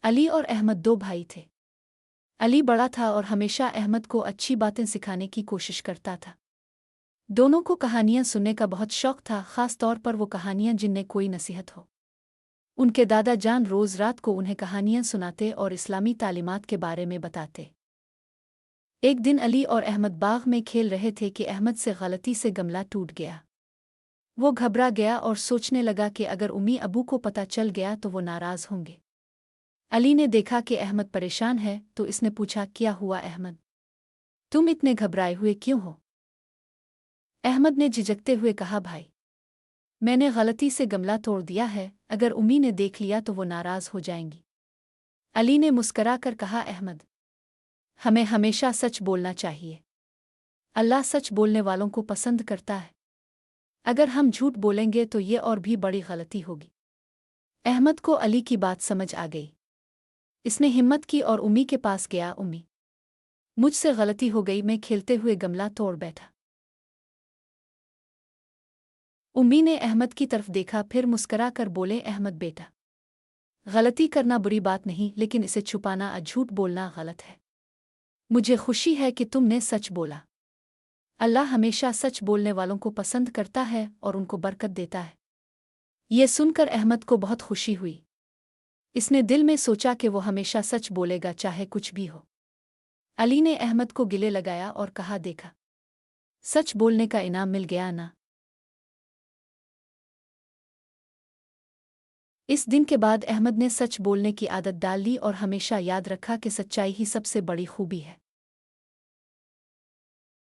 علی اور احمد دو بھائی تھے۔ علی بڑا تھا اور ہمیشہ احمد کو اچھی باتیں سکھانے کی کوشش کرتا تھا۔ دونوں کو کہانیاں سننے کا بہت شوق تھا، خاص طور پر وہ کہانیاں جن میں کوئی نصیحت ہو۔ ان کے دادا جان روز رات کو انہیں کہانیاں سناتے اور اسلامی تعلیمات کے بارے میں بتاتے۔ ایک دن علی اور احمد باغ میں کھیل رہے تھے کہ احمد سے غلطی سے گملہ ٹوٹ گیا۔ وہ گھبرا گیا اور سوچنے لگا کہ اگر امی ابو کو پتہ چل گیا تو وہ ناراض ہوں گے۔ علی نے دیکھا کہ احمد پریشان ہے تو اس نے پوچھا، کیا ہوا احمد؟ تم اتنے گھبرائے ہوئے کیوں ہو؟ احمد نے جھجکتے ہوئے کہا، بھائی، میں نے غلطی سے گملہ توڑ دیا ہے، اگر امی نے دیکھ لیا تو وہ ناراض ہو جائیں گی۔ علی نے مسکرا کر کہا، احمد، ہمیں ہمیشہ سچ بولنا چاہیے۔ اللہ سچ بولنے والوں کو پسند کرتا ہے۔ اگر ہم جھوٹ بولیں گے تو یہ اور بھی بڑی غلطی ہوگی۔ احمد کو علی کی بات سمجھ آ گئی۔ اس نے ہمت کی اور امی کے پاس گیا، امی، مجھ سے غلطی ہو گئی، میں کھیلتے ہوئے گملہ توڑ بیٹھا۔ امی نے احمد کی طرف دیکھا، پھر مسکرا کر بولے، احمد بیٹا، غلطی کرنا بری بات نہیں، لیکن اسے چھپانا اور جھوٹ بولنا غلط ہے۔ مجھے خوشی ہے کہ تم نے سچ بولا۔ اللہ ہمیشہ سچ بولنے والوں کو پسند کرتا ہے اور ان کو برکت دیتا ہے۔ یہ سن کر احمد کو بہت خوشی ہوئی۔ اس نے دل میں سوچا کہ وہ ہمیشہ سچ بولے گا چاہے کچھ بھی ہو۔ علی نے احمد کو گلے لگایا اور کہا، دیکھا، سچ بولنے کا انعام مل گیا نا۔ اس دن کے بعد احمد نے سچ بولنے کی عادت ڈال لی اور ہمیشہ یاد رکھا کہ سچائی ہی سب سے بڑی خوبی ہے۔